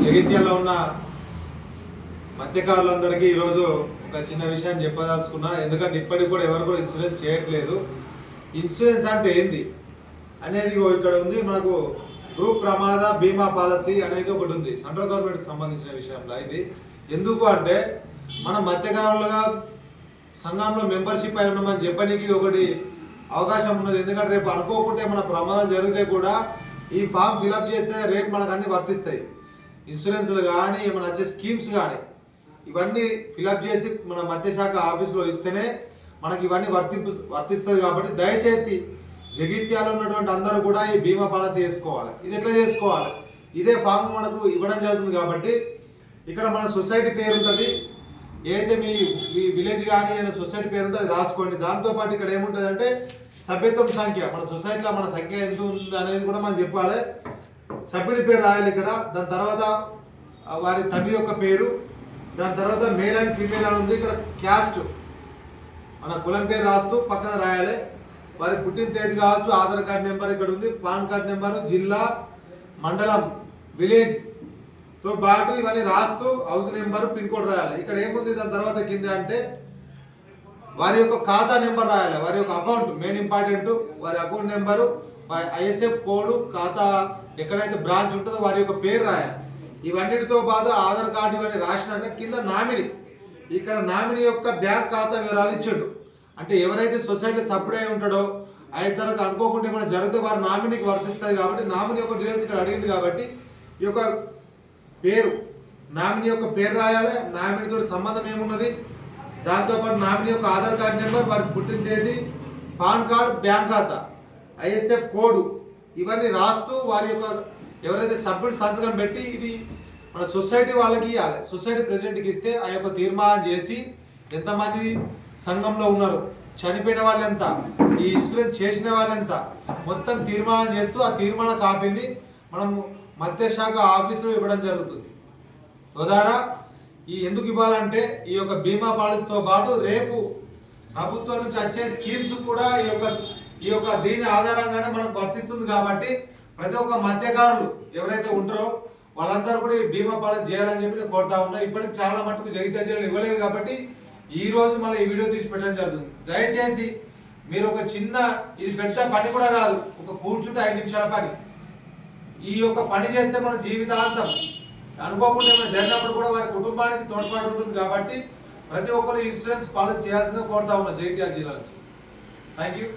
జగిత్యాలలో ఉన్న మత్స్యకారులందరికీ ఈరోజు ఒక చిన్న విషయం చెప్పదలుచుకున్నా. ఎందుకంటే ఇప్పటికి కూడా ఎవరు కూడా ఇన్సూరెన్స్ చేయట్లేదు. ఇన్సూరెన్స్ అంటే ఏంది అనేది ఇక్కడ ఉంది. మనకు గ్రూప్ ప్రమాద బీమా పాలసీ అనేది ఒకటి ఉంది, సెంట్రల్ గవర్నమెంట్కి సంబంధించిన విషయంలో. ఇది ఎందుకు అంటే మనం మత్స్యకారులుగా సంఘంలో మెంబర్షిప్ అయి ఉన్నామని చెప్పడానికి ఇది ఒకటి అవకాశం ఉన్నది. ఎందుకంటే రేపు అనుకోకుంటే మన ప్రమాదాలు జరిగితే కూడా ఈ ఫామ్ ఫిలప్ చేస్తే రేపు మనకు అన్ని వర్తిస్తాయి. ఇన్సూరెన్స్లు కానీ ఏమైనా వచ్చే స్కీమ్స్ కానీ ఇవన్నీ ఫిలప్ చేసి మన మత్స్యశాఖ ఆఫీస్లో ఇస్తేనే మనకి ఇవన్నీ వర్తిస్తుంది. కాబట్టి దయచేసి జగిత్యాలలో ఉన్నటువంటి అందరూ కూడా ఈ బీమా పాలసీ చేసుకోవాలి. ఇది ఎట్లా చేసుకోవాలి, ఇదే ఫామ్ మనకు ఇవ్వడం జరుగుతుంది. కాబట్టి ఇక్కడ మన సొసైటీ పేరు ఉంటుంది, ఏదైతే మీ విలేజ్ కానీ ఏదైనా సొసైటీ పేరు ఉంటుంది అది రాసుకోండి. దాంతోపాటు ఇక్కడ ఏముంటుంది అంటే సభ్యత్వం సంఖ్య, మన సొసైటీలో మన సంఖ్య ఎంత ఉంది అనేది కూడా మనం చెప్పాలి. సభ్యుడి పేరు రాయాలి ఇక్కడ. దాని తర్వాత వారి తండ్రి యొక్క పేరు, దాని తర్వాత మేల్ అండ్ ఫీమేల్ అని ఉంది. ఇక్కడ క్యాస్ట్ మన కులం పేరు రాస్తూ పక్కన రాయాలి. వారి పుట్టిన తేదీ కావచ్చు, ఆధార్ కార్డ్ నెంబర్ ఇక్కడ ఉంది, పాన్ కార్డ్ నెంబరు, జిల్లా, మండలం, విలేజ్ తో పాటు ఇవన్నీ రాస్తూ హౌస్ నెంబరు, పిన్ కోడ్ రాయాలి. ఇక్కడ ఏముంది దాని తర్వాత కింద అంటే వారి యొక్క ఖాతా నెంబర్ రాయాలి. వారి యొక్క అకౌంట్ మెయిన్ ఇంపార్టెంట్, వారి అకౌంట్ నెంబరు, వారి ఐఎస్ఎఫ్ కోడ్, ఖాతా ఎక్కడైతే బ్రాంచ్ ఉంటుందో వారి యొక్క పేరు రాయాలి. ఇవన్నిటితో పాటు ఆధార్ కార్డు ఇవన్నీ రాసినాక కింద నామినీ, ఇక్కడ నామినీ యొక్క బ్యాంక్ ఖాతా వివరాలు ఇచ్చాడు. అంటే ఎవరైతే సొసైటీ సభ్యుడు అయి ఉంటాడో అయితే తనకు అనుకోకుండా ఏమైనా జరిగితే వారి నామినీకి వర్తిస్తుంది. కాబట్టి నామినీ యొక్క డీటెయిల్స్ ఇక్కడ అడిగింది. కాబట్టి ఈ యొక్క పేరు, నామినీ యొక్క పేరు రాయాలి, నామినీతో సంబంధం ఏమున్నది, దాంతోపాటు నామినీ యొక్క ఆధార్ కార్డు నెంబర్, వారి పుట్టిన తేదీ, పాన్ కార్డు, బ్యాంక్ ఖాతా, ఐఎస్ఎఫ్ కోడ్ ఇవన్నీ రాస్తూ వారి యొక్క ఎవరైతే సభ్యుడు సంతకం పెట్టి ఇది మన సొసైటీ వాళ్ళకి ఇవ్వాలి. సొసైటీ ప్రెసిడెంట్కి ఇస్తే ఆ యొక్క తీర్మానం చేసి ఎంతమంది సంఘంలో ఉన్నారు, చనిపోయిన వాళ్ళు ఎంత, ఈ ఇన్సూరెన్స్ చేసిన వాళ్ళు ఎంత, మొత్తం తీర్మానం చేస్తూ ఆ తీర్మాన కాపీని మనం మత్స్యశాఖ ఆఫీసులో ఇవ్వడం జరుగుతుంది. ద్వారా ఈ ఎందుకు ఇవ్వాలంటే ఈ యొక్క బీమా పాలసీతో పాటు రేపు ప్రభుత్వం నుంచి వచ్చే స్కీమ్స్ కూడా ఈ యొక్క దీని ఆధారంగానే మనకు వర్తిస్తుంది. కాబట్టి ప్రతి ఒక్క మత్స్యకారులు ఎవరైతే ఉంటారో వాళ్ళందరూ కూడా ఈ బీమా పాలసీ చేయాలని చెప్పి నేను కోరుతా ఉన్నా. ఇప్పటికి చాలా మటుకు జగిత్యాల జిల్లాలో ఇవ్వలేదు. కాబట్టి ఈ రోజు మళ్ళీ ఈ వీడియో తీసి పెట్టడం జరుగుతుంది. దయచేసి మీరు ఒక చిన్న, ఇది పెద్ద పని కూడా కాదు, ఒక కూర్చుంటే 5 నిమిషాల పని. ఈ యొక్క పని చేస్తే మన జీవితాంతం అనుకోకుండా ఏమైనా జరిగినప్పుడు కూడా వారి కుటుంబానికి తోడ్పాటు ఉంటుంది. కాబట్టి ప్రతి ఒక్కరు ఇన్సూరెన్స్ పాలసీ చేయాల్సిందిగా కోరుతా ఉన్నా జగిత్యాల జిల్లా నుంచి. Thank you.